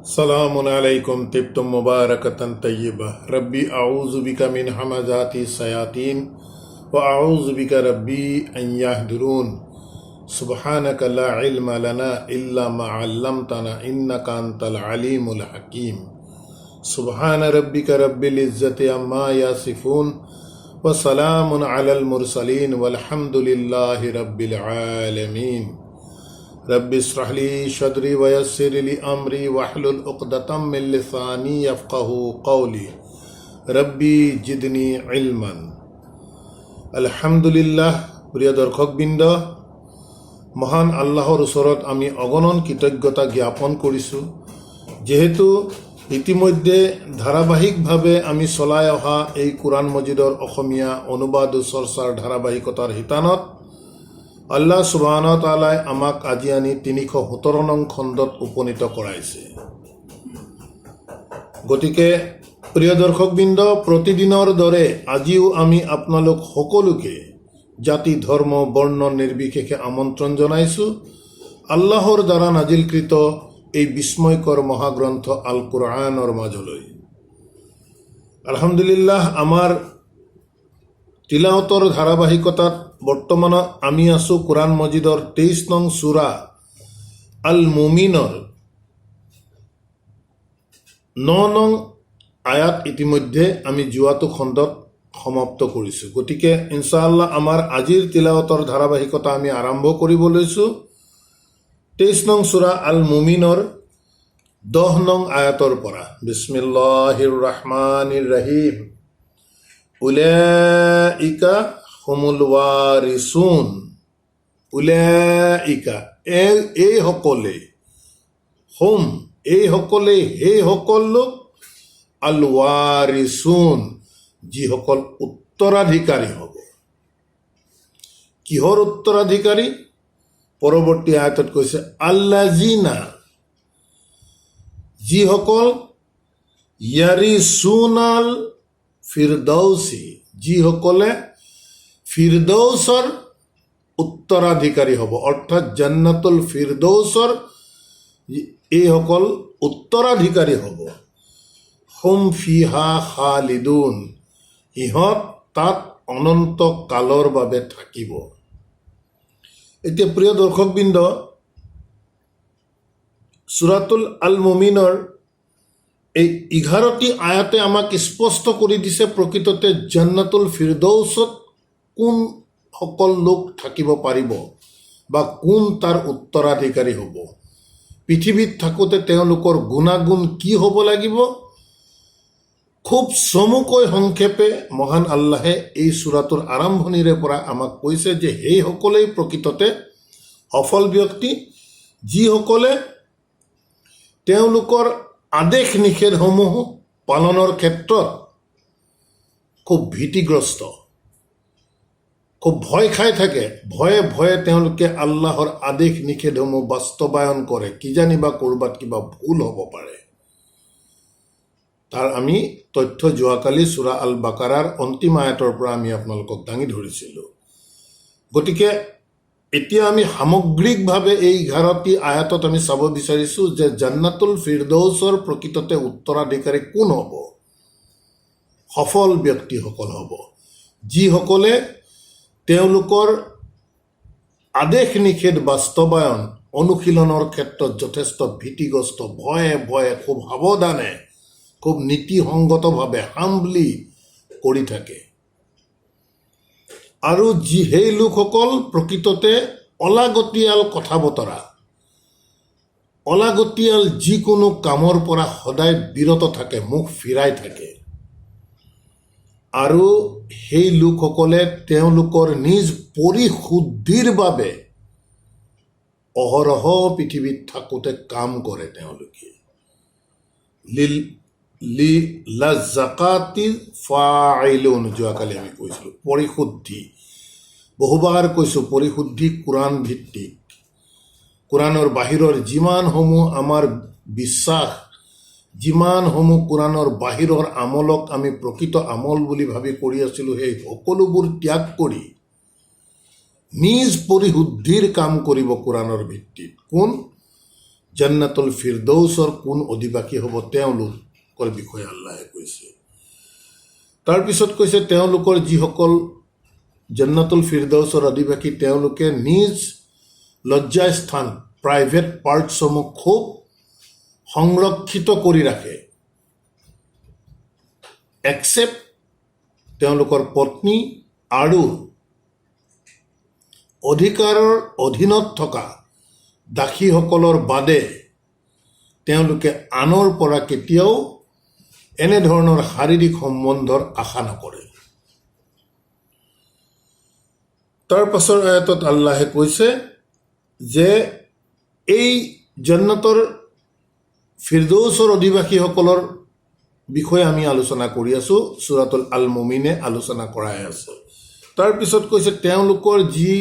सलामुन अलैकुम तिब्तुम मुबारकतन तय्यबा रब्बी अऊज़ु बिका मिन हमज़ाति सयातीन व अऊज़ु बिका रब्बी अन यहदुरून सुब्हानका ला इल्म लना इल्ला मा अल्लमतना इन्नका अंतल अलीमुल हकीम सुब्हान रब्बिका रब्बिल इज्जति अम्मा यासिफून व सलामुन अलल मुरसलीन वल्हम्दुलिल्लाहि रब्बिल आलमीन। रब्बि इश्रह ली सदरी वयस्सिर ली अमरी वहलुल उक़दतम मिन लिसानी यफ़क़हू क़ौली रब्बी जिदनी इल्मन। আলহামদুলিল্লাহ। প্ৰিয় দৰ্শকবৃন্দ, মহান আল্লাহৰ ওচৰত আমি অগণন কৃতজ্ঞতা জ্ঞাপন কৰিছোঁ, যেহেতু ইতিমধ্যে ধাৰাবাহিকভাৱে আমি চলাই অহা এই কোৰআন মজিদৰ অসমীয়া অনুবাদ ও চৰ্চাৰ ধাৰাবাহিকতাৰ শিতানত আল্লাহ সুবহানাহু ওয়া তাআলাই আমাক আজি আনি ৩১৭ নং খণ্ডত উপনীত কৰাইছে। গতিকে প্ৰিয় দৰ্শকবৃন্দ, প্ৰতিদিনৰ দৰে আজিও আমি আপোনালোক সকলোকে জাতি ধৰ্ম বৰ্ণ নিৰ্বিশেষে আমন্ত্ৰণ জনাইছোঁ আল্লাহৰ দ্বাৰা নাজিলকৃত এই বিস্ময়কৰ মহাগ্ৰন্থ আল কুৰআনৰ মাজলৈ। আলহামদুলিল্লাহ, আমাৰ তিলাওয়াতৰ ধাৰাবাহিকতাত বৰ্তমান আমি আছোঁ কোৰআন মজিদৰ ২৩ নং সূৰা আল মুমিনৰ ৯ নং আয়াত ইতিমধ্যে আমি যোৱাটো খণ্ডত সমাপ্ত কৰিছোঁ। গতিকে ইনশাআল্লাহ আমাৰ আজিৰ তিলাওয়াতৰ ধাৰাবাহিকতা আমি আৰম্ভ কৰিব লৈছোঁ ২৩ নং সূৰা আল মুমিনৰ ১০ নং আয়াতৰ পৰা। বিসমিল্লাহিৰ ৰহমানিৰ ৰহিম। উলাইকা হুমুল ৱাৰিছুন। উলাইকা এই সকলে, হুম এই সকলে, সেই সকল লোক, আল ৱাৰিছুন যিসকল উত্তৰাধিকাৰী হ'ব। কিহৰ উত্তৰাধিকাৰী? পৰৱৰ্তী আয়াতত কৈছে আল্লাযিনা, যিসকল ইয়াৰিছুনাল ফিৰদৌছি, যিসকলে ফিৰদৌছৰ উত্তৰাধিকাৰী হ'ব, অৰ্থাৎ জান্নাতুল ফিৰদৌছৰ এইসকল উত্তৰাধিকাৰী হ'ব। হুম ফিহা খালিদুন, ইহঁত তাত অনন্ত কালৰ বাবে থাকিব। এতিয়া প্ৰিয় দৰ্শকবৃন্দ, সূৰাতুল আল মুমিনৰ এই 11টি আয়াতে আমাক স্পষ্ট কৰি দিছে প্ৰকৃততে জান্নাতুল ফিৰদৌছত কোন সকল লোক থাকিব পাৰিব বা কোন তাৰ উত্তৰাধিকাৰী হ'ব। পৃথিৱীত থাকোঁতে তেওঁলোকৰ গুণাগুণ কি হ'ব লাগিব, খুব চমুকৈ সংক্ষেপে মহান আল্লাহে এই সূৰাটোৰ আৰম্ভণিৰে পৰা আমাক কৈছে যে সেইসকলেই প্ৰকৃততে সফল ব্যক্তি, যিসকলে তেওঁলোকৰ আদেশ নিষেধসমূহ পালনৰ ক্ষেত্ৰত খুব ভীতিগ্ৰস্ত, খুব ভয় খাই থাকে। ভয়ে ভয়ে তেওঁলোকে আল্লাহৰ আদেশ নিষেধসমূহ বাস্তৱায়ন কৰে, কিজানিবা ক'ৰবাত কিবা ভুল হ'ব পাৰে। তাৰ আমি তথ্য যোৱাকালি সূৰা আল বাকাৰাৰ অন্তিম আয়াতৰ পৰা আমি আপোনালোকক দাঙি ধৰিছিলোঁ। গতিকে এতিয়া আমি সামগ্ৰিকভাৱে এই 11টি আয়াতত আমি চাব বিচাৰিছোঁ যে জান্নাতুল ফিৰদৌছৰ প্ৰকৃততে উত্তৰাধিকাৰী কোন হ'ব। সফল ব্যক্তিসকল হ'ব, যিসকলে তেওঁলোকৰ আদেশ নিষেধ বাস্তৱায়ন অনুশীলনৰ ক্ষেত্ৰত যথেষ্ট ভীতিগ্ৰস্ত, ভয়ে ভয়ে খুব সাৱধানে, খুব নীতিসংগতভাৱে হাম্বলি কৰি থাকে। আৰু সেই লোকসকল প্ৰকৃততে অলাগতিয়াল কথা বতৰা, অলাগতিয়াল যিকোনো কামৰ পৰা সদায় বিৰত থাকে, মুখ ফিৰাই থাকে। আৰু সেই লোকসকলে তেওঁলোকৰ নিজ পৰিশুদ্ধিৰ বাবে অহৰহ পৃথিৱীত থাকোঁতে কাম কৰে। তেওঁলোকে লিজাকাতি ফাইলুন, যোৱাকালি আমি কৈছিলোঁ পৰিশুদ্ধি, বহুবাৰ কৈছোঁ পৰিশুদ্ধি কোৰআন ভিত্তিক। কোৰআনৰ বাহিৰৰ যিমানসমূহ আমাৰ বিশ্বাস, যিমানসমূহ কোৰআনৰ বাহিৰৰ আমলক আমি প্ৰকৃত আমল বুলি ভাবি কৰি আছিলোঁ, সেই সকলোবোৰ ত্যাগ কৰি নিজ পৰিশুদ্ধিৰ কাম কৰিব কোৰআনৰ ভিত্তিত। কোন? জান্নাতুল ফিৰদৌছৰ কোন অধিবাসী হ'ব তেওঁলোকৰ বিষয়ে আল্লাহে কৈছে। তাৰপিছত কৈছে তেওঁলোকৰ যিসকল জান্নাতুল ফিৰদৌছৰ অধিবাসী তেওঁলোকে নিজ লজ্জাস্থান প্ৰাইভেট পাৰ্টছসমূহ খুব সংৰক্ষিত কৰি ৰাখে, এক্সেপ্ট তেওঁলোকৰ পত্নী আৰু অধিকাৰৰ অধীনত থকা দাসীসকলৰ বাদে তেওঁলোকে আনৰ পৰা কেতিয়াও এনেধৰণৰ শাৰীৰিক সম্বন্ধৰ আশা নকৰে। তাৰ পাছৰ আয়াতত আল্লাহে কৈছে যে এই জান্নাতৰ ফিৰদৌছৰ অধিবাসীসকলৰ বিষয়ে আমি আলোচনা কৰি আছোঁ, সূৰাতুল আল মুমিনে আলোচনা কৰাই আছে। তাৰপিছত কৈছে তেওঁলোকৰ যি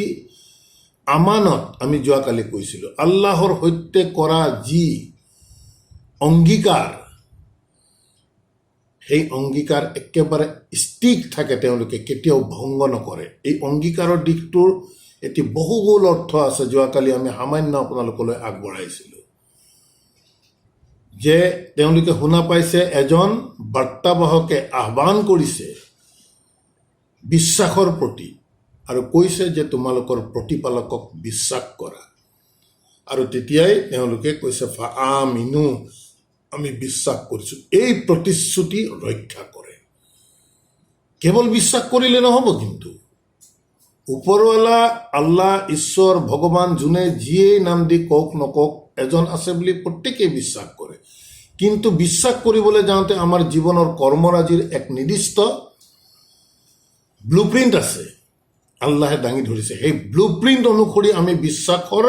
আমানত, আমি যোৱাকালি কৈছিলোঁ, আল্লাহৰ সৈতে কৰা যি অংগীকাৰ, সেই অংগীকাৰ একেবাৰে ষ্টিক থাকে, তেওঁলোকে কেতিয়াও ভংগ নকৰে। এই অংগীকাৰৰ দিশটোৰ এটি বহুগুণ অৰ্থ আছে, যোৱাকালি আমি সামান্য আপোনালোকলৈ আগবঢ়াইছিলোঁ। যে তেওঁলোকে শুনা পাইছে এজন বাৰ্তাবাহকে আহ্বান কৰিছে বিশ্বাসৰ প্ৰতি আৰু কৈছে যে তোমালোকৰ প্ৰতিপালকক বিশ্বাস কৰা, আৰু তেতিয়াই তেওঁলোকে কৈছে ফাআমিনু, আমি বিশ্বাস কৰিছোঁ। এই প্ৰতিশ্ৰুতি ৰক্ষা কৰে। কেৱল বিশ্বাস কৰিলে নহ'ব, কিন্তু ওপৰৱালা আল্লাহ, ঈশ্বৰ, ভগৱান যোনে যিয়েই নাম দি কওক নকওক এজন আছে বুলি প্ৰত্যেকেই বিশ্বাস কৰে, কিন্তু বিশ্বাস কৰিবলৈ যাওঁতে আমাৰ জীৱনৰ কৰ্মৰাজিৰ এক নিৰ্দিষ্ট ব্লুপ্ৰিণ্ট আছে, আল্লাহে দাঙি ধৰিছে। সেই ব্লুপ্ৰিণ্ট অনুসৰি আমি বিশ্বাসৰ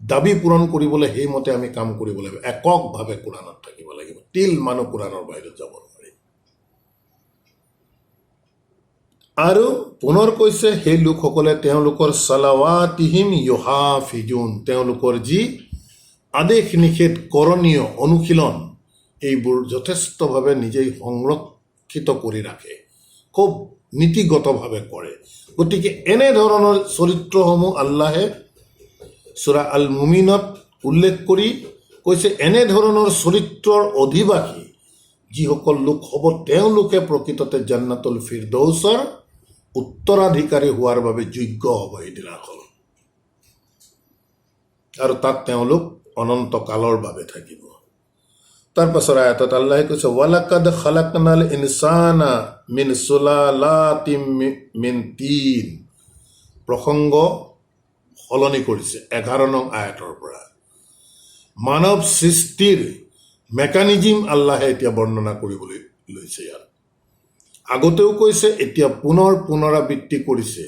দাবী পূৰণ কৰিবলৈ সেইমতে আমি কাম কৰিব লাগিব। এককভাৱে কোৰাণত থাকিব লাগিব, তিল মানুহ কোৰাণৰ বাহিৰত যাব নোৱাৰে। আৰু পুনৰ কৈছে সেই লোকসকলে তেওঁলোকৰ সালাৱাতিহিম ইউহাফিজুন, তেওঁলোকৰ যি আদেশ নিষেধ, কৰণীয় অনুশীলন, এইবোৰ যথেষ্টভাৱে নিজেই সংৰক্ষিত কৰি ৰাখে, খুব নীতিগতভাৱে কৰে। গতিকে এনেধৰণৰ চৰিত্ৰসমূহ আল্লাহে সূৰা আল মুমিনত উল্লেখ কৰি কৈছে এনেধৰণৰ চৰিত্ৰৰ অধিবাসী যিসকল লোক হ'ব তেওঁলোকে প্ৰকৃততে জান্নাতুল ফিৰদৌছৰ উত্তৰাধিকাৰী হোৱাৰ বাবে যোগ্য হ'ব সেইদিনাখন, আৰু তাত তেওঁলোক অনন্ত কালৰ বাবে থাকিব। তাৰ পাছৰ আয়াতত আল্লাহে কৈছে ওয়ালাকাদ খালাকনাল ইনসানা মিন সুলালাতিম মিন তিন, প্ৰসংগ সলনি কৰিছে 11 নং আয়াতৰ পৰা। মানৱ সৃষ্টিৰ মেকানিজিম আল্লাহে এতিয়া বৰ্ণনা কৰিবলৈ লৈছে। ইয়াত আগতেও কৈছে, এতিয়া পুনৰ পুনৰাবৃত্তি কৰিছে।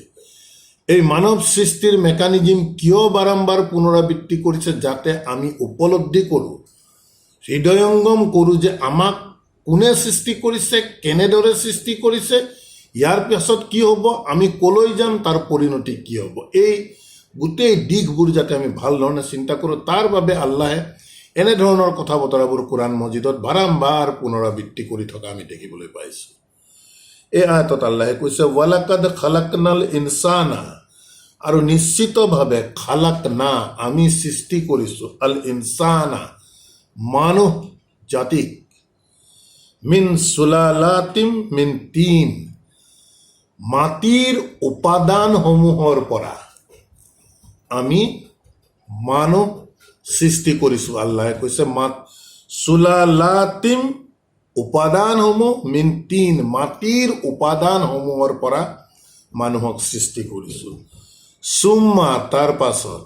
এই মানৱ সৃষ্টিৰ মেকানিজিম কিয় বাৰম্বাৰ পুনৰাবৃত্তি কৰিছে? যাতে আমি উপলব্ধি কৰোঁ, হৃদয়ংগম কৰোঁ যে আমাক কোনে সৃষ্টি কৰিছে, কেনেদৰে সৃষ্টি কৰিছে, ইয়াৰ পাছত কি হ'ব, আমি কলৈ যাম, তাৰ পৰিণতি কি হ'ব। এই গোটেই দিশবোৰ যাতে আমি ভাল ধৰণে চিন্তা কৰোঁ, তাৰ বাবে আল্লাহে এনেধৰণৰ কথা বতৰাবোৰ কোৰাণ মজিদত বাৰম্বাৰ পুনৰাবৃত্তি কৰি থকা আমি দেখিবলৈ পাইছোঁ। এই আয়াতত আল্লাহে কৈছে ওয়ালাকাদ খালাকনাল ইনসানা, আৰু নিশ্চিতভাৱে খালাকনা, আমি সৃষ্টি কৰিছোঁ, আল ইনসানা, মানুহ জাতিক, মিন সুলালাতিম মিন তিন, মাটিৰ উপাদানসমূহৰ পৰা আমি মানুহ সৃষ্টি কৰিছোঁ। আল্লাহে কৈছে সুলালাতিম, উপাদানসমূহ, মিন তিন, মাটিৰ উপাদানসমূহৰ পৰা মানুহক সৃষ্টি কৰিছোঁ। সুম্মা, তাৰ পাছত,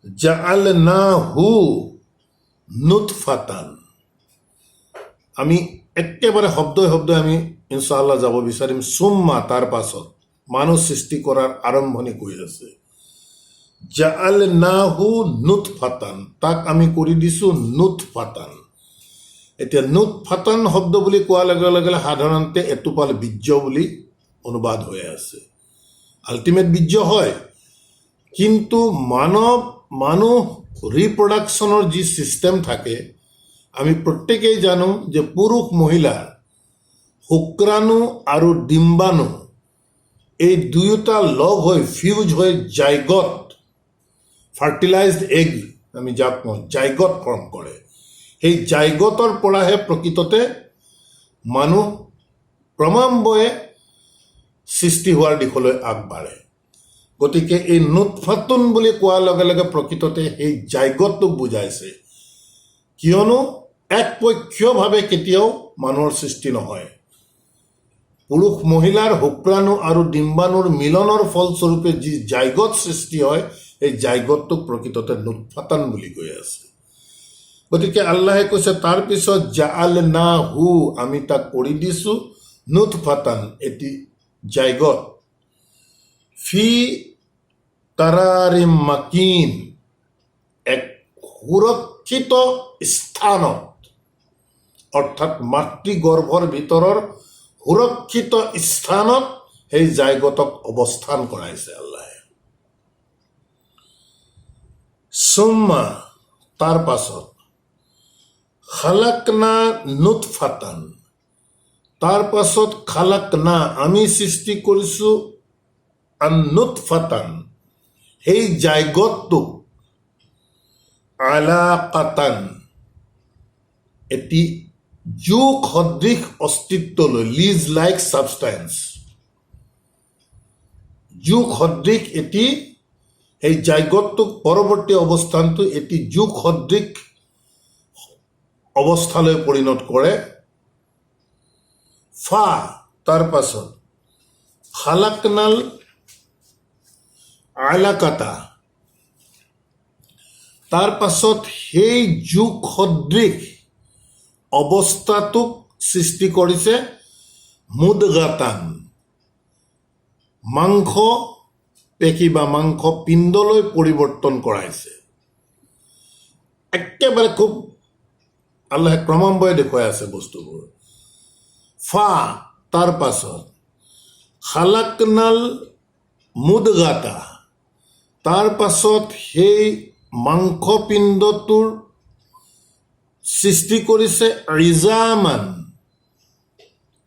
জাআলনাহু নুতফাতান, আমি একেবাৰে শব্দই শব্দই আমি ইনশাআল্লাহ যাব বিচাৰিম। সুম্মা, তাৰ পাছত, মানুহ সৃষ্টি কৰাৰ আৰম্ভণি কৈ আছে। জাআলনাহু নুতফাতান, তাক আমি কৰি দিছোঁ নুতফাতান। এতিয়া নুতফাতান শব্দ বুলি কোৱাৰ লগে লগে সাধাৰণতে এটোপাল বীৰ্য বুলি অনুবাদ হৈ আছে। আল্টিমেট বীৰ্য হয়, কিন্তু মানুহ ৰিপ্ৰডাকশ্যনৰ যি ছিষ্টেম থাকে, আমি প্ৰত্যেকেই জানো যে পুৰুষ মহিলাৰ শুক্ৰাণু আৰু ডিম্বাণু এই দুয়োটা লগ হৈ ফিউজ হৈ জাইগত, ফাৰ্টিলাইজড এগ আমি যাক কওঁ জাইগত ফৰ্ম কৰে, সেই জাইগতৰ পৰাহে প্ৰকৃততে মানুহ ক্ৰমান্বয়ে সৃষ্টি হোৱাৰ দিশলৈ আগবাঢ়ে। গতিকে এই নুতফাতুন বুলি কোৱাৰ লগে লগে প্ৰকৃততে সেই জাইগতটোক বুজাইছে, কিয়নো একপক্ষীয়ভাৱে কেতিয়াও মানুহৰ সৃষ্টি নহয়। পুৰুষ মহিলাৰ শুক্ৰাণু আৰু ডিম্বাণুৰ মিলনৰ ফলস্বৰূপে যি জাইগত সৃষ্টি হয়, এই জাইগতটোক প্ৰকৃততে নুতফাতান বুলি কৈ আছে। গতিকে আল্লাহে কৈছে তাৰপিছত জাআলনাহু, আমি তাক কৰি দিছো নুতফাতান, এটি জাইগত, ফি কাৰাৰিম মাকিন, এক সুৰক্ষিত স্থানত, অৰ্থাৎ মাতৃগৰ্ভৰ ভিতৰৰ সুৰক্ষিত স্থানত সেই জাইগতক অৱস্থান কৰাইছে আল্লাহে। সুম্মা, তাৰ পাছত, খালাকনা নুতফাতান, তাৰ পাছত খালাকনা, আমি সৃষ্টি কৰিছো নুতফাতান, সেই জাইগতটোক, আলাকাতান, এটি যোগ সদৃশ অস্তিত্বলৈ, লিজ লাইক সাবষ্টেন্স, যোগ সদৃশ এটি, সেই জাইগতটোক পৰৱৰ্তী অৱস্থানটো এটি যোগ সদৃশ অৱস্থালৈ পৰিণত কৰে। ফা, তাৰ পাছত খালাকনাল আলাকাতা, তাৰ পাছত সেই যোগ সদৃশ অৱস্থাটোক সৃষ্টি কৰিছে মুদগাতান, মাংস পেশী বা মাংস পিণ্ডলৈ পৰিৱৰ্তন কৰাইছে। একেবাৰে খুব আল্লাহে ক্ৰমান্বয়ে দেখুৱাই আছে বস্তুবোৰ। ফা, তাৰ পাছত খালাকনাল মুদগাতা, তাৰ পাছত সেই মাংসপিণ্ডটোৰ সৃষ্টি কৰিছে ৰিজামান,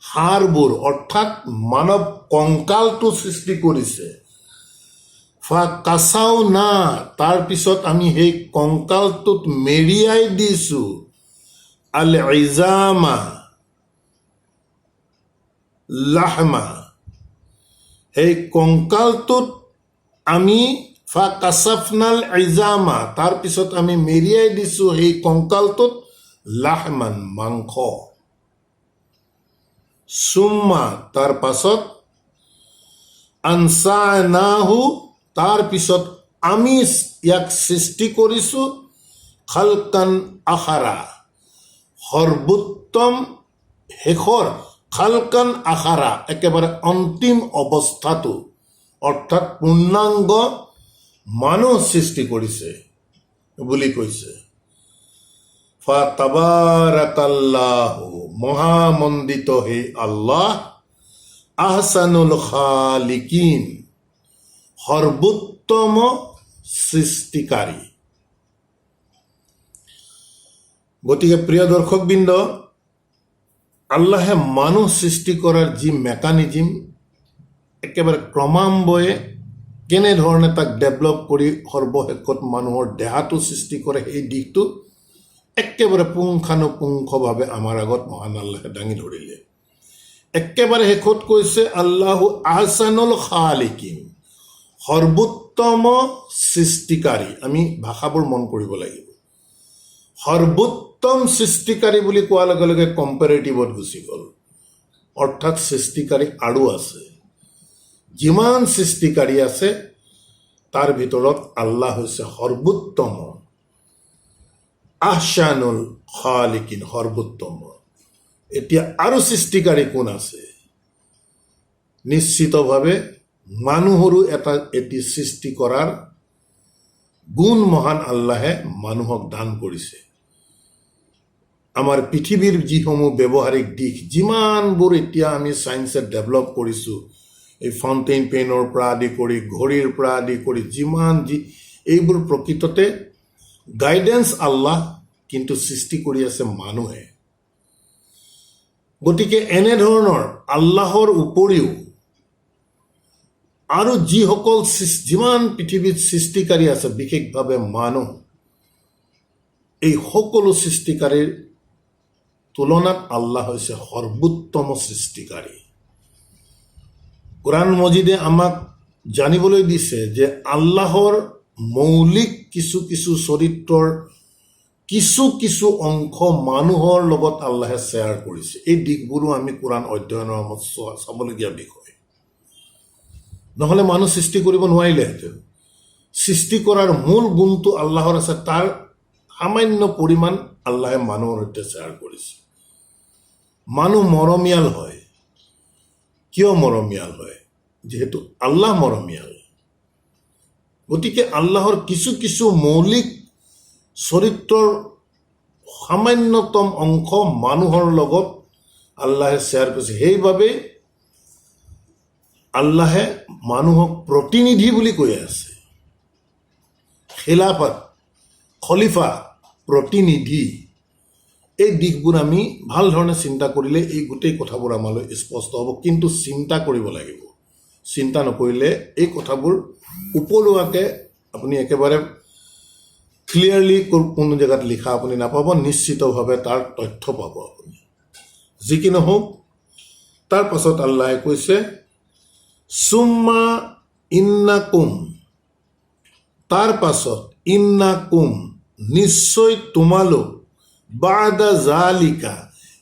হাড়বোৰ, অৰ্থাৎ মানৱ কংকালটো সৃষ্টি কৰিছে। ফা কাচাও না, তাৰ পিছত আমি সেই কংকালটোত মেৰিয়াই দিছো আল ইজামা লাহমা, সেই কংকালটোত আমি ফা কাচাফনাল ইজামা, তাৰ পিছত আমি মেৰিয়াই দিছো সেই কংকালটোত লাহমান, মাংস। সুম্মা, তাৰ পাছত আনসানাহু, তাৰ পিছত আমি ইয়াক সৃষ্টি কৰিছো খালকান আখাৰা, সৰ্বোত্তম শেষৰ, খালকান আখাৰা, একেবাৰে অন্তিম অৱস্থাটো, অৰ্থাৎ পূৰ্ণাংগ মানুহ সৃষ্টি কৰিছে বুলি কৈছে। ফা তাবাৰাকাল্লাহু, মহামণ্ডিত হে আল্লাহ, আহসানুল খালিকিন, সৰ্বোত্তম সৃষ্টিকাৰী। গতিকে প্ৰিয় দৰ্শকবৃন্দ, আল্লাহে মানুহ সৃষ্টি কৰাৰ যি মেকানিজিম, একেবাৰে ক্ৰমান্বয়ে কেনেধৰণে তাক ডেভেলপ কৰি সৰ্বশেষত মানুহৰ দেহাটো সৃষ্টি কৰে, সেই দিশটো একেবাৰে পুংখানুপুংখভাৱে আমাৰ আগত মহান আল্লাহে দাঙি ধৰিলে। একেবাৰে শেষত কৈছে আল্লাহু আহসানুল খালিকিন, সৰ্বোত্তম সৃষ্টিকাৰী। আমি ভাষাবোৰ মন কৰিব লাগিব। সৰ্বোত্তম সৃষ্টিকাৰী বুলি কোৱাৰ লগে লগে কম্পেৰেটিভত গুচি গ'ল, অৰ্থাৎ সৃষ্টিকাৰী আৰু আছে। যিমান সৃষ্টিকাৰী আছে তাৰ ভিতৰত আল্লাহ হৈছে সৰ্বোত্তম, আহসানুল খালিকিন, সৰ্বোত্তম। এতিয়া আৰু সৃষ্টিকাৰী কোন আছে? নিশ্চিতভাৱে মানুহৰো এটি সৃষ্টি কৰাৰ গুণ মহান আল্লাহে মানুহক দান কৰিছে। আমাৰ পৃথিৱীৰ যিসমূহ ব্যৱহাৰিক দিশ, যিমানবোৰ এতিয়া আমি চায়েন্সে ডেভেলপ কৰিছোঁ, এই ফাউণ্টেইন পেনৰ পৰা আদি কৰি, ঘড়ীৰ পৰা আদি কৰি, এইবোৰ প্ৰকৃততে গাইডেন্স আল্লাহ, কিন্তু সৃষ্টি কৰি আছে মানুহে। গতিকে এনেধৰণৰ আল্লাহৰ উপৰিও আৰু যিসকল যিমান পৃথিৱীত সৃষ্টিকাৰী আছে, বিশেষভাৱে মানুহ, এই সকলো সৃষ্টিকাৰীৰ তুলনাত আল্লাহ হৈছে সৰ্বোত্তম সৃষ্টিকাৰী। কোৰআন মজিদে আমাক জানিবলৈ দিছে যে আল্লাহৰ মৌলিক কিছু কিছু চৰিত্ৰৰ কিছু কিছু অংশ মানুহৰ লগত আল্লাহে শ্বেয়াৰ কৰিছে। এই দিশবোৰো আমি কোৰআন অধ্যয়নৰ সময়ত চাবলগীয়া বিষয়। নহ'লে মানুহ সৃষ্টি কৰিব নোৱাৰিলেহেঁতেন। সৃষ্টি কৰাৰ মূল গুণটো আল্লাহৰ আছে, তাৰ সামান্য পৰিমাণ আল্লাহে মানুহৰ সৈতে শ্বেয়াৰ কৰিছে। মানুহ মৰমীয়াল হয়। কিয় মৰমীয়াল হয়? যিহেতু আল্লাহ মৰমীয়াল। গতিকে আল্লাহৰ কিছু কিছু মৌলিক চৰিত্ৰৰ সামান্যতম অংশ মানুহৰ লগত আল্লাহে শ্বেয়াৰ কৰিছে। সেইবাবে আল্লাহে মানুহক প্ৰতিনিধি বুলি কৈ আছে। খিলাফত, খলিফা, প্ৰতিনিধি, এই দিশবোৰ আমি ভাল ধৰণে চিন্তা কৰিলে এই গোটেই কথাবোৰ আমালৈ স্পষ্ট হ'ব। কিন্তু চিন্তা কৰিব লাগিব। চিন্তা নকৰিলে এই কথাবোৰ উপলুৱাকৈ আপুনি একেবাৰে ক্লিয়াৰলি কোনো জেগাত লিখা আপুনি নাপাব, নিশ্চিতভাৱে তাৰ তথ্য পাব আপুনি। যি কি নহওক, তাৰ পাছত আল্লাহে কৈছে সুম্মা ইন্নাকুম, তাৰ পাছত ইন্নাকুম, নিশ্চয় তোমালোক, বাদা জালিকা,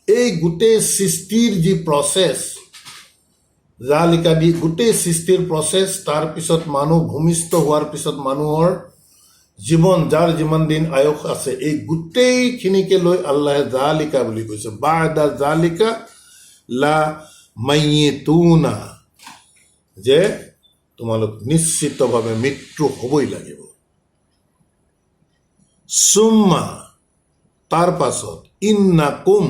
এই গোটেই সৃষ্টিৰ যি প্ৰচেছ, জালিকা দি গোটেই সৃষ্টিৰ প্ৰচেছ, তাৰপিছত মানুহ ভূমিষ্ঠ হোৱাৰ পিছত মানুহৰ জীৱন, যাৰ যিমান দিন আয়ুস আছে, এই গোটেইখিনিকে লৈ আল্লাহে জালিকা বুলি কৈছে। বাদা জালিকা লা মাইয়িতুনা, যে তোমালোক নিশ্চিতভাৱে মৃত্যু হ'বই লাগিব। সুম্মা, তাৰ পাছত ইন্নাকুম,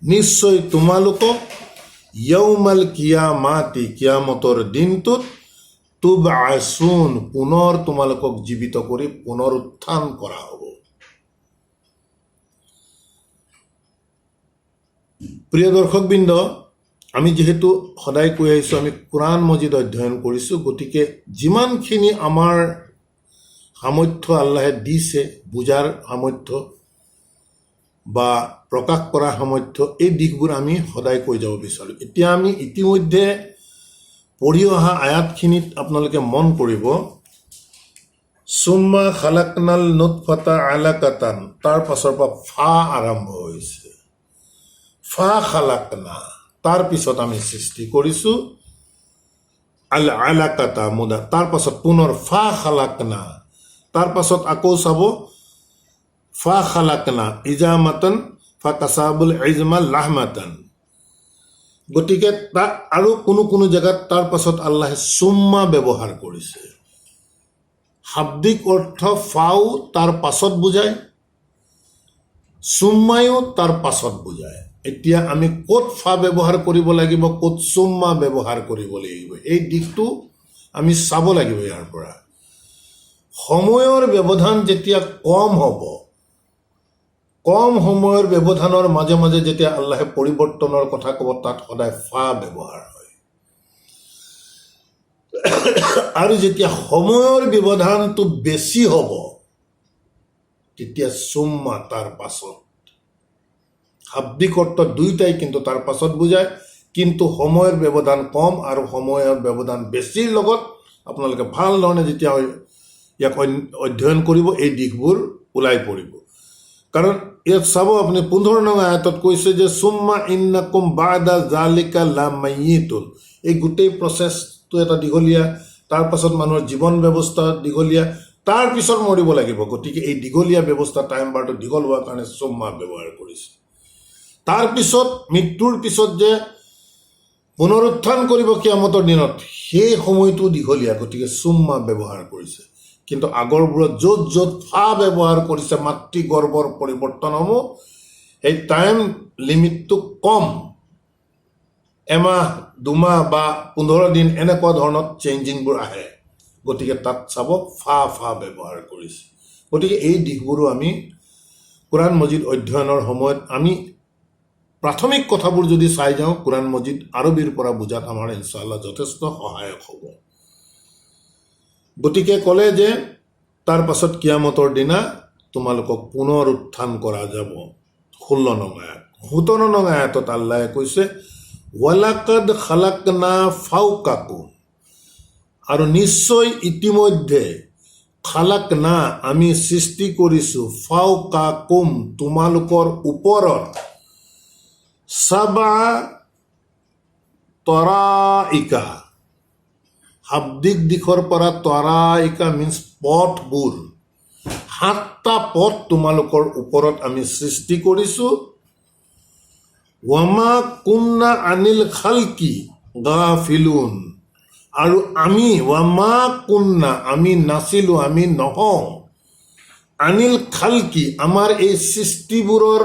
নিশ্চয় তোমালোকক, ইয়াউমাল কিয়ামাতি, কিয়ামতৰ দিনটোত, তুবআসুন, পুনৰ তোমালোকক জীৱিত কৰি পুনৰ উত্থান কৰা হ'ব। প্ৰিয় দৰ্শকবৃন্দ, আমি যিহেতু সদায় কৈ আহিছোঁ আমি কোৰআন মজিদ অধ্যয়ন কৰিছোঁ, গতিকে যিমানখিনি আমাৰ সামৰ্থ্য আল্লাহে দিছে, বুজাৰ সামৰ্থ্য বা প্ৰকাশ কৰাৰ সামৰ্থ্য, এই দিশবোৰ আমি সদায় কৈ যাব বিচাৰোঁ। এতিয়া আমি ইতিমধ্যে পঢ়ি অহা আয়াতখিনিত আপোনালোকে মন কৰিব, সুম্মা খালাকনাল নুতফাতা আলাকাতান, তাৰ পাছৰ পৰা ফা আৰম্ভ হৈছে। ফা খালাকনা, তাৰ পিছত আমি সৃষ্টি কৰিছোঁ, আল আলাকাতা মুদা, তাৰ পাছত পুনৰ ফা খালাকনা, তাৰ পাছত আকৌ চাব ফা খালাকনা ইজামাতান ফাকাসাবুল ইজমা লাহমাতান। গতিকে তাত আৰু কোনো কোনো জেগাত তাৰ পাছত আল্লাহে সুম্মা ব্যৱহাৰ কৰিছে। শাব্দিক অৰ্থ ফাও তাৰ পাছত বুজায়, সুম্মায়ো তাৰ পাছত বুজায়। এতিয়া আমি ক'ত ফা ব্যৱহাৰ কৰিব লাগিব, ক'ত সুম্মা ব্যৱহাৰ কৰিব লাগিব, এই দিশটো আমি চাব লাগিব। ইয়াৰ পৰা সময়ৰ ব্যৱধান যেতিয়া কম হ'ব, কম সময়ৰ ব্যৱধানৰ মাজে মাজে যেতিয়া আল্লাহে পৰিৱৰ্তনৰ কথা ক'ব, তাত সদায় ফা ব্যৱহাৰ হয়। আৰু যেতিয়া সময়ৰ ব্যৱধানটো বেছি হ'ব, তেতিয়া সুম্মা তাৰ পাছত। শাব্দিক অৰ্থ দুয়োটাই কিন্তু তাৰ পাছত বুজায়, কিন্তু সময়ৰ ব্যৱধান কম আৰু সময়ৰ ব্যৱধান বেছিৰ লগত আপোনালোকে ভাল ধৰণে যেতিয়া ইয়াক অধ্যয়ন কৰিব, এই দিশবোৰ ওলাই পৰিব। কাৰণ ইয়াত চাব আপুনি 15 নং আয়াতত কৈছে যে সুম্মা ইন্নাকুম বাদা জালিকা লা মাইয়িতুন, এই গোটেই প্ৰচেছটো এটা দীঘলীয়া, তাৰ পাছত মানুহৰ জীৱন ব্যৱস্থা দীঘলীয়া, তাৰ পিছত মৰিব লাগিব। গতিকে এই দীঘলীয়া ব্যৱস্থা, টাইম বাৰটো দীঘল হোৱাৰ কাৰণে সুম্মা ব্যৱহাৰ কৰিছে। তাৰ পিছত মৃত্যুৰ পিছত যে পুনৰুত্থান কৰিব কিয়ামতৰ দিনত, সেই সময়টো দীঘলীয়া, গতিকে সুম্মা ব্যৱহাৰ কৰিছে। কিন্তু আগৰবোৰত য'ত য'ত ফা ব্যৱহাৰ কৰিছে, মাতৃগৰ্ভৰ পৰিৱৰ্তনসমূহ, সেই টাইম লিমিটটো কম, এমাহ 2 মাহ বা 15 দিন এনেকুৱা ধৰণত চেঞ্জিংবোৰ আহে। গতিকে তাত চাব ফা ব্যৱহাৰ কৰিছে। গতিকে এই দিশবোৰো আমি কোৰআন মজিদ অধ্যয়নৰ সময়ত আমি প্ৰাথমিক কথাবোৰ যদি চাই যাওঁ, কোৰআন মজিদ আৰবীৰ পৰা বুজাত আমাৰ ইনশাআল্লাহ যথেষ্ট সহায়ক হ'ব। গতিকে ক'লে যে তাৰ পাছত কিয়ামতৰ দিনা তোমালোকক পুনৰ উত্থান কৰা যাব। 16 নং আয়াত। 17 নং আয়াতত আল্লাহে কৈছে ওয়ালাকাদ খালাকনা ফাওকাকুম, আৰু নিশ্চয় ইতিমধ্যে খালাকনা আমি সৃষ্টি কৰিছো ফাওকাকুম তোমালোকৰ ওপৰত সাবা তৰাইকা, শাব্দিক দিশৰ পৰা তৰাইকা মিন্স পথবোৰ, 7টা পথ তোমালোকৰ ওপৰত আমি সৃষ্টি কৰিছো। ওয়ামা কুন্না আনিল খালকি গাফিলুন, আৰু আমি ওয়ামা কুন্না আমি নাছিলো, আমি নহওঁ, আনিল খালকি আমাৰ এই সৃষ্টিবোৰৰ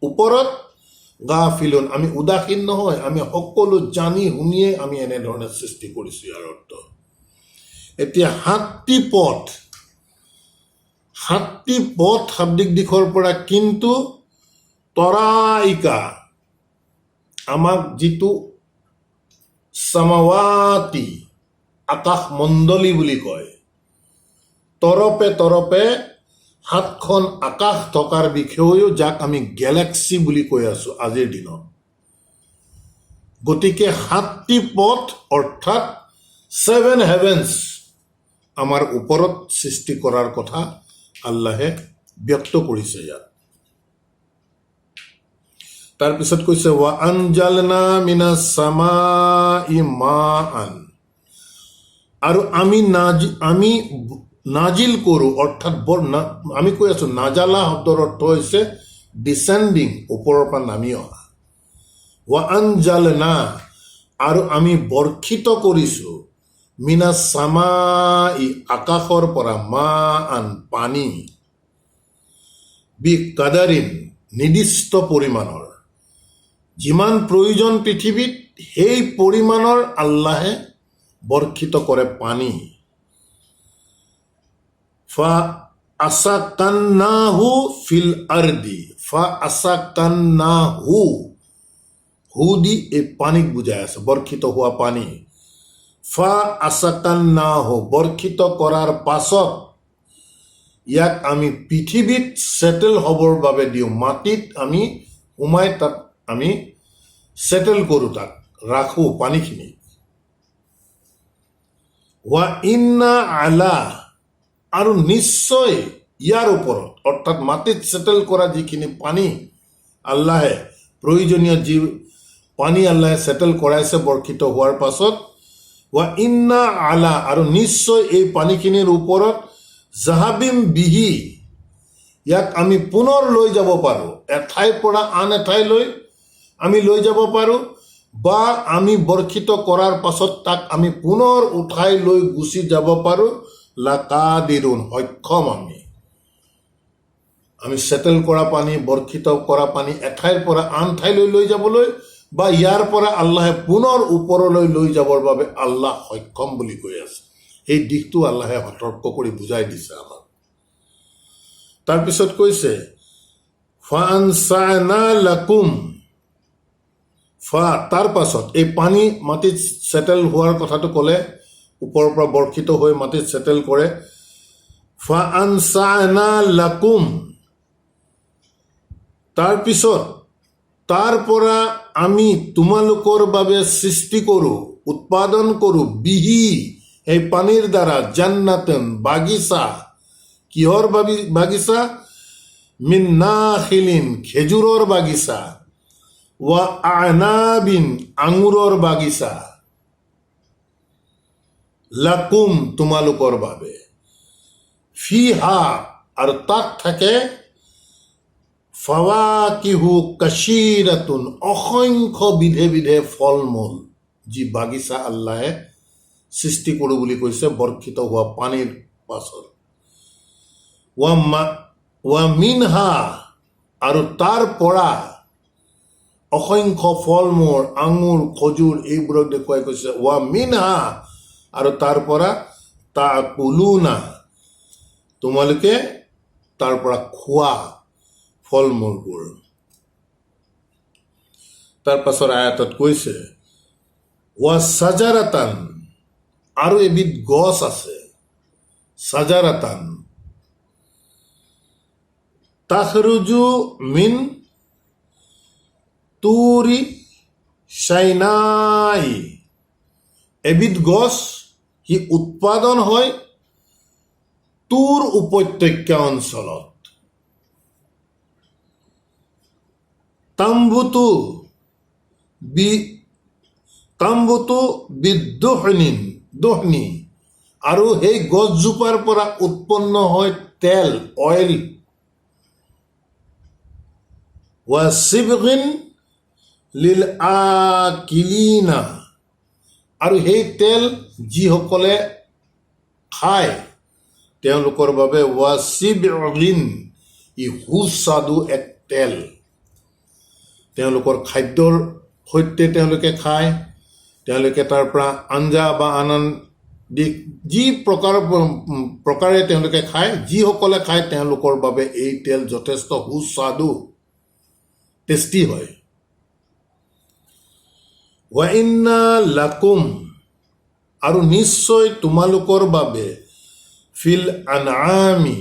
ওপৰত গাফিলুন আমি উদাসীন নহয়, আমি সকলো জানি শুনিয়ে আমি এনেধৰণে সৃষ্টি কৰিছো। ইয়াৰ অৰ্থ এতিয়া 7টি পথ শাব্দিক দিশৰ পৰা, কিন্তু তৰাইকা আমাক যিটো সামাৱাতি আকাশ মণ্ডলী বুলি কয়, তৰপে তৰপে 7খন আকাশ থকাৰ বিষয়েও, যাক আমি গেলেক্সি বুলি কৈ আছো আজিৰ দিনত। গতিকে 7টি পথ অৰ্থাৎ 7 হেভেন্স আমাৰ ওপৰত সৃষ্টি কৰাৰ কথা আল্লাহে ব্যক্ত কৰিছে ইয়াত। তাৰপিছত কৈছে ওয়া আনজালনা মিনাস সামাই মাআন, আৰু আমি নাজিল কৰো, অৰ্থাৎ আমি কৈ আছো নাজালা শব্দৰ অৰ্থ হৈছে ডিচেণ্ডিং, ওপৰৰ পৰা নামি অহা। ওয়া আনজালনা আৰু আমি বৰ্ষিত কৰিছো, মিনাস সামাই আকাশৰ পৰা, মাআন পানী, বি কাদাৰিন নিৰ্দিষ্ট পৰিমাণৰ, যিমান প্ৰয়োজন পৃথিৱীত সেই পৰিমাণৰ আল্লাহে বৰ্ষিত কৰে পানী। ফা আসাকান্নাহু ফিল আৰদি, ফা আসাকান্নাহু, হু দি এই পানীক বুজাই আছে, বৰ্ষিত হোৱা পানী। ফা আসাকান্নাহু বৰ্ষিত কৰাৰ পাছত ইয়াক আমি পৃথিৱীত সেটেল হ'বৰ বাবে দিওঁ, মাটিত আমি সোমাই তাত আমি সেটেল কৰো, তাক ৰাখো পানীখিনি। ওয়া ইন্না আলা, আৰু নিশ্চয় ইয়াৰ ওপৰত, অৰ্থাৎ মাটিত সেটেল কৰা যিখিনি পানী আল্লাহে প্ৰয়োজনীয় যি পানী আল্লাহে সেটেল কৰাইছে বৰ্ষিত হোৱাৰ পাছত, ওয়া ইন্না আলা আৰু নিশ্চয় এই পানীখিনিৰ ওপৰত জাহাবিম বিহি, ইয়াক আমি পুনৰ লৈ যাব পাৰো, এঠাইৰ পৰা আন এঠাইলৈ আমি লৈ যাব পাৰো, বা আমি বৰ্ষিত কৰাৰ পাছত তাক আমি পুনৰ উঠাই লৈ গুচি যাব পাৰো। লাকাদিৰুন সক্ষম আমি সেটেল কৰা পানী, বৰ্ষিত কৰা পানী এঠাইৰ পৰা আন ঠাইলৈ লৈ যাবলৈ, বা ইয়াৰ পৰা আল্লাহে পুনৰ ওপৰলৈ লৈ যাবৰ বাবে আল্লাহ সক্ষম বুলি কৈ আছে। এই দিশটো আল্লাহে সতৰ্ক কৰি বুজাই দিছে আমাক। তাৰপিছত কৈছে ফাআনসানা লাকুম, তাৰ পাছত এই পানী মাটিত সেটেল হোৱাৰ কথাটো ক'লে, ওপৰৰ পৰা বৰ্ষিত হৈ মাটিত সেটেল কৰে। ফাআনসানা লাকুম, তাৰপিছত তাৰ পৰা আমি তোমালোকৰ বাবে সৃষ্টি কৰো, উৎপাদন কৰো, বিহি এই পানীৰ দ্বাৰা, জান্নাতেন বাগিচা, কিহৰ বাগিচা? মিন নাখিলিন খেজুৰৰ বাগিচা, ওয়া আনাবিন আঙুৰৰ বাগিচা, লাকুম তোমালোকৰ বাবে, ফিহা আৰু তাত থাকে, ফাৱাকিহু কাসীৰাতুন অসংখ্য বিধে বিধে ফল মূল, যি বাগিচা আল্লাহে সৃষ্টি কৰো বুলি কৈছে বৰ্ষিত হোৱা পানীৰ পাছত। ওয়া মিনহা আৰু তাৰ পৰা অসংখ্য ফল মূল, আঙুৰ, খজুৰ এইবোৰক দেখুৱাই কৈছে ওয়া মিনহা, আৰু তাৰ পৰা তাকুলুনা তোমালোকে তাৰ পৰা খোৱা ফল মূলবোৰ। তাৰ পাছৰ আয়াতত কৈছে ওয়া সাজাৰাতান, আৰু এবিধ গছ আছে, সাজাৰাতান তাখৰুজু মিন তুৰি চাইনাই, এবিধ গছ সি উৎপাদন হয় তুৰ উপত্যকা অঞ্চলত। তাম্বুতু বিদ্দুহনি, আৰু সেই গছজোপাৰ পৰা উৎপন্ন হয় তেল, অইল। ৱাচিবগিন লিল আকিলিনা, আৰু সেই তেল যিসকলে খায় তেওঁলোকৰ বাবে ৱাচিবগিন, ই সুস্বাদু এক তেল। তেওঁলোকৰ খাদ্যৰ সৈতে তেওঁলোকে খায়, তেওঁলোকে তাৰ পৰা আঞ্জা বা আন দিশ যি প্ৰকাৰে তেওঁলোকে খায়, যিসকলে খায় তেওঁলোকৰ বাবে এই তেল যথেষ্ট সুস্বাদু, টেষ্টি হয়। ৱা ইন্না লাকুম, আৰু নিশ্চয় তোমালোকৰ বাবে ফিল আনআমি,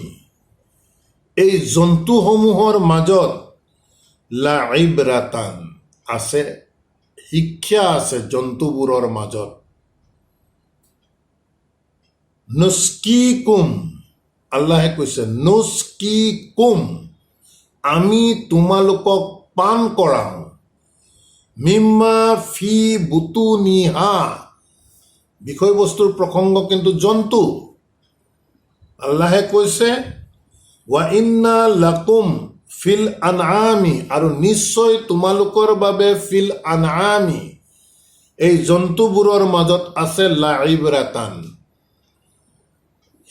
এই জন্তুসমূহৰ মাজত লাইব্ৰাতান, আছে শিক্ষা আছে জন্তুবোৰৰ মাজত। নুস্কিকুম, আল্লাহে কৈছে নুস্কিকুম, আমি তোমালোকক পান কৰাওঁ, মিম্মা ফি বুতুনিহা, বিষয়বস্তুৰ প্ৰসংগ কিন্তু জন্তু। আল্লাহে কৈছে ৱা ইন্না লাকুম ফিল আনআমি, আৰু নিশ্চয় তোমালোকৰ বাবে ফিল আনআমি, এই জন্তুবোৰৰ মাজত আছে লাইব্ৰাতান,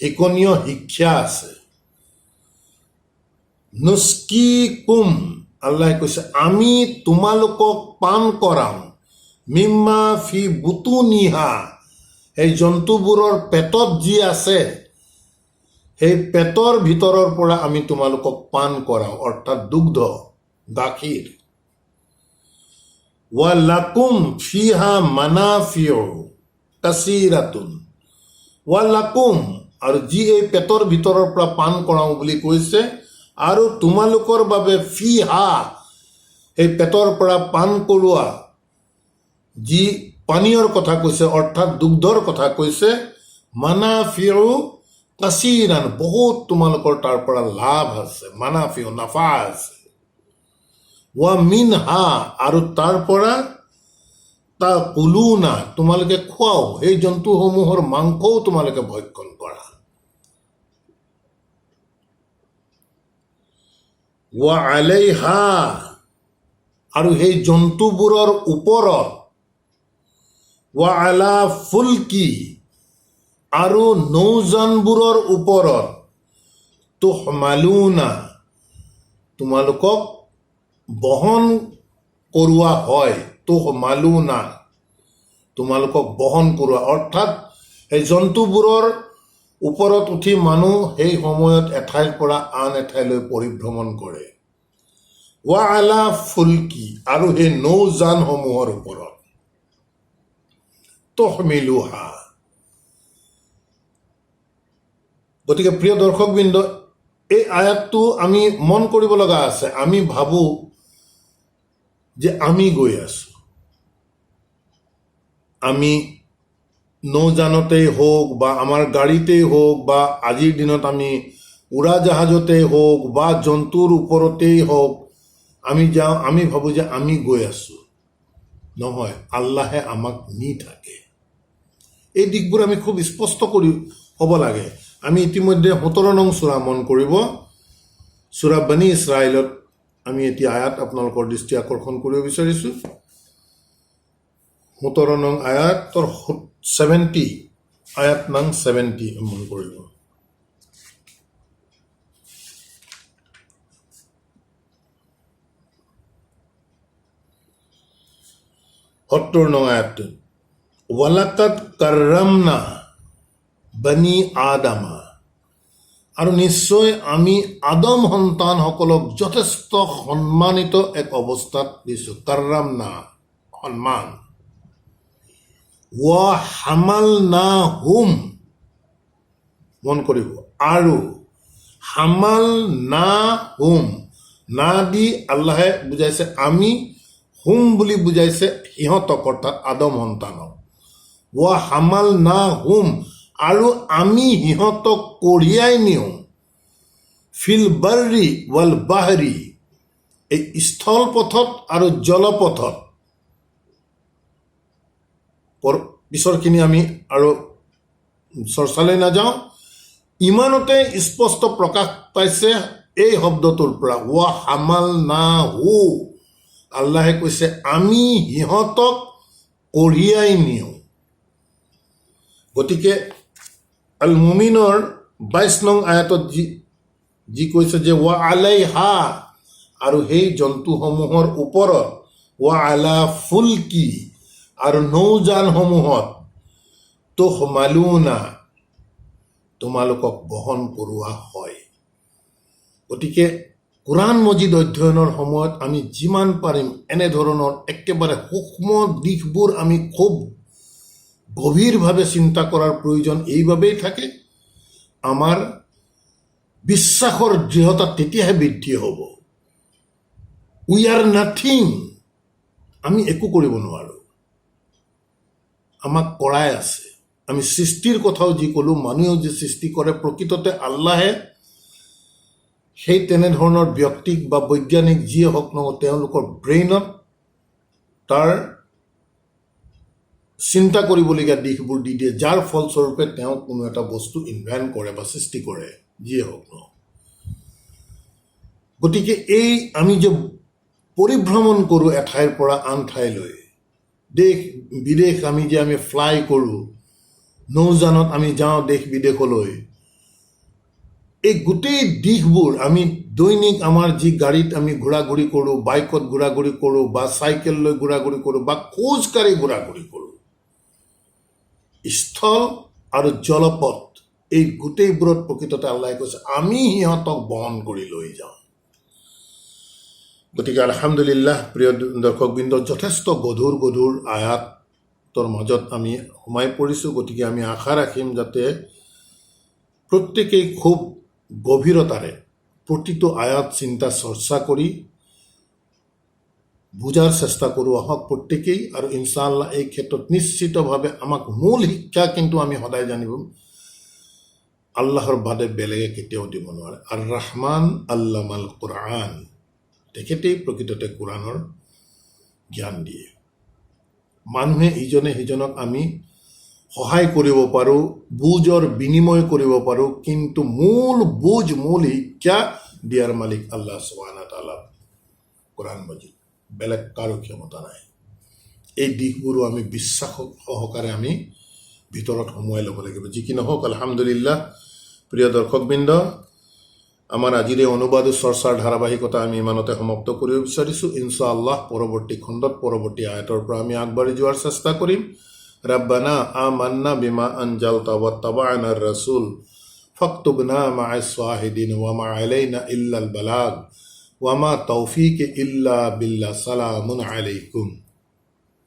শিকনীয় শিক্ষা আছে। নুস্কিকুম, আল্লাহে কৈছে আমি তোমালোকক পান কৰাওঁ, মিম্মা ফি বুতুনিহা, এই জন্তুবোৰৰ পেটত যি আছে সেই পেটৰ ভিতৰৰ পৰা আমি তোমালোকক পান কৰাওঁ, অৰ্থাৎ দুগ্ধ, গাখীৰ। ৱা লাকুম ফিহা মানাফিউ কাসীৰাতুন, ৱা লাকুম, আৰু যি এই পেটৰ ভিতৰৰ পৰা পান কৰাওঁ বুলি কৈছে, আৰু তোমালোকৰ বাবে ফিহা, সেই পেটৰ পৰা পান কৰোৱা যি পানীয়ৰ কথা কৈছে, অৰ্থাৎ দুগ্ধৰ কথা কৈছে, মানাফিউ কাসীৰান, বহুত তোমালোকৰ তাৰ পৰা লাভ আছে, মানাফিউ নাফা আছে। ৱা মিনহা, আৰু তাৰ পৰা তাকুলুনা, তোমালোকে খোৱাও, সেই জন্তুসমূহৰ মাংসও তোমালোকে ভক্ষণ কৰা। ৱা আলাইহা, আৰু সেই জন্তুবোৰৰ ওপৰত, ৱা আলা ফুলকি, আৰু নৌজানবোৰৰ ওপৰত, তুহমালুনা, তোমালোকক বহন কৰোৱা হয়, তুহমালুনা, তোমালোকক বহন কৰোৱা, অৰ্থাৎ সেই জন্তুবোৰৰ ওপৰত উঠি মানুহ সেই সময়ত এঠাইৰ পৰা আন এঠাইলৈ পৰিভ্ৰমণ কৰে। ৱা আলা ফুলকি, আৰু সেই নৌজানসমূহৰ ওপৰত, তুহমিলুহা। গতিকে প্ৰিয় দৰ্শকবৃন্দ, এই আয়াতটো আমি মন কৰিব লগা আছে। আমি ভাবোঁ যে আমি গৈ আছোঁ, আমি নৌজানতেই হওক বা আমাৰ গাড়ীতেই হওক বা আজিৰ দিনত আমি উৰাজাহাজতেই হওক বা জন্তুৰ ওপৰতেই হওক আমি যাওঁ, আমি ভাবোঁ যে আমি গৈ আছোঁ। নহয়, আল্লাহে আমাক নি থাকে। এই দিশবোৰ আমি খুব স্পষ্ট কৰি হ'ব লাগে। আমি ইতিমধ্যে 17 নং সূৰা মন কৰিব, সূৰা বনী ইছৰাইলত আমি এতিয়া আয়াত আপোনালোকৰ দৃষ্টি আকৰ্ষণ কৰিব বিচাৰিছোঁ। 17 নং আয়াতৰ 70, আয়াত নং 70 মন কৰিব। আয়াতটো ওয়ালাকাদ কাৰ্ৰামনা বনি আদামা, আৰু নিশ্চয় আমি আদম সন্তানসকলক যথেষ্ট সন্মানিত এক অৱস্থাত দিছোঁ। কাৰ্ৰামনা, সন্মান। ৱা হামালনাহুম, মন কৰিব, আৰু হামাল না হুম, না দি আল্লাহে বুজাইছে আমি, হুম বুলি বুজাইছে সিহঁতক, অৰ্থাৎ আদম সন্তানক। ৱা হামাল না হুম, আৰু আমি সিহঁতক কঢ়িয়াই নিওঁ, ফিল বাৰ্ৰি ৱাল বাহৰি, এই স্থল পথত আৰু জলপথত। পিছৰখিনি আমি আৰু চৰ্চালৈ নাযাওঁ, ইমানতে স্পষ্ট প্ৰকাশ পাইছে এই শব্দটোৰ পৰা, ৱা হামাল না হু, আল্লাহে কৈছে আমি সিহঁতক কঢ়িয়াই নিওঁ। গতিকে আল মুমিনৰ 22 নং আয়াতত যি কৈছে যে ৱা আলাইহা, আৰু সেই জন্তুসমূহৰ ওপৰত, ৱা আলা ফুলকি, আৰু নৌজানসমূহত, তুহমালুনা, তোমালোকক বহন কৰোৱা হয়। গতিকে কোৰাণ মজিদ অধ্যয়নৰ সময়ত আমি যিমান পাৰিম এনেধৰণৰ একেবাৰে সূক্ষ্ম দিশবোৰ আমি খুব গভীৰভাৱে চিন্তা কৰাৰ প্ৰয়োজন এইবাবেই থাকে, আমাৰ বিশ্বাসৰ দৃঢ়তা তেতিয়াহে বৃদ্ধি হ'ব। উই আৰ নাথিং, আমি একো কৰিব নোৱাৰোঁ, আমাক কৰাই আছে। আমি সৃষ্টিৰ কথাও যি ক'লোঁ, মানুহেও যি সৃষ্টি কৰে, প্ৰকৃততে আল্লাহে সেই তেনেধৰণৰ ব্যক্তিক বা বৈজ্ঞানিক যিয়ে হওক নহওক, তেওঁলোকৰ ব্ৰেইনত তাৰ চিন্তা কৰিবলগীয়া দিশবোৰ দি দিয়ে, যাৰ ফলস্বৰূপে তেওঁ কোনো এটা বস্তু ইনভেণ্ট কৰে বা সৃষ্টি কৰে, যিয়ে হওক নহওক। গতিকে এই আমি যে পৰিভ্ৰমণ কৰোঁ এঠাইৰ পৰা আন ঠাইলৈ, দেশ বিদেশ আমি ফ্লাই কৰোঁ, নৌজানত আমি যাওঁ দেশ বিদেশলৈ, এই গোটেই দিশবোৰ আমি দৈনিক আমাৰ যি গাড়ীত আমি ঘূৰা ঘূৰি কৰোঁ, বাইকত ঘূৰা ঘূৰি কৰোঁ, বা চাইকেল লৈ ঘূৰা ঘূৰি কৰোঁ, বা খোজকাঢ়ি ঘূৰা ঘূৰি কৰোঁ, স্থল আৰু জলপথ, এই গোটেইবোৰত প্ৰকৃততে আল্লাহে কৈছে আমি সিহঁতক বহন কৰি লৈ যাওঁ। গতিকে আলহামদুলিল্লাহ, প্ৰিয় দৰ্শকবৃন্দ, যথেষ্ট গধুৰ গধুৰ আয়াতৰ মাজত আমি সোমাই পৰিছোঁ। গতিকে আমি আশা ৰাখিম যাতে প্ৰত্যেকেই খুব গভীৰতাৰে প্ৰতিটো আয়াত চিন্তা চৰ্চা কৰি বুজাৰ চেষ্টা কৰোঁ আহক প্ৰত্যেকেই। আৰু ইনশাআল্লাহ এই ক্ষেত্ৰত নিশ্চিতভাৱে আমাক মূল শিক্ষা কিন্তু আমি সদায় জানিব, আল্লাহৰ বাদে বেলেগে কেতিয়াও দিব নোৱাৰে। আৰ ৰহমান আল্লামাল কুৰআন, তেখেতেই প্ৰকৃততে কোৰাণৰ জ্ঞান দিয়ে। মানুহে ইজনে সিজনক আমি সহায় কৰিব পাৰোঁ, বুজৰ বিনিময় কৰিব পাৰোঁ, কিন্তু মূল বুজ, মূল শিক্ষা দিয়াৰ মালিক আল্লাহ সুবহানাহু তাআলা, কোৰাণ মজিদ, বেলেগ কাৰো ক্ষমতা নাই। এই দিশবোৰো আমি বিশ্বাস সহকাৰে আমি ভিতৰত সোমোৱাই ল'ব লাগিব। যি কি নহওক, আলহামদুলিল্লাহ, প্ৰিয় দৰ্শকবৃন্দ, আমাৰ আজিৰ এই অনুবাদ চৰ্চাৰ ধাৰাবাহিকতা আমি ইমানতে সমাপ্ত কৰিব বিচাৰিছোঁ। ইনশাআল্লাহ পৰৱৰ্তী খণ্ডত পৰৱৰ্তী আয়াতৰ পৰা আমি আগবাঢ়ি যোৱাৰ চেষ্টা কৰিম। ৰাব্বানা আমান্না বিমা আনজালতা ওয়াত্তাবা'নাৰ ৰাসূল ফাকতুবনা মা'আস শাহিদিন ওয়া মা আলাইনা ইল্লাল বালাগ ওয়া মা তাওফীক ইল্লা বিল্লাহ। সালামুন আলাইকুম।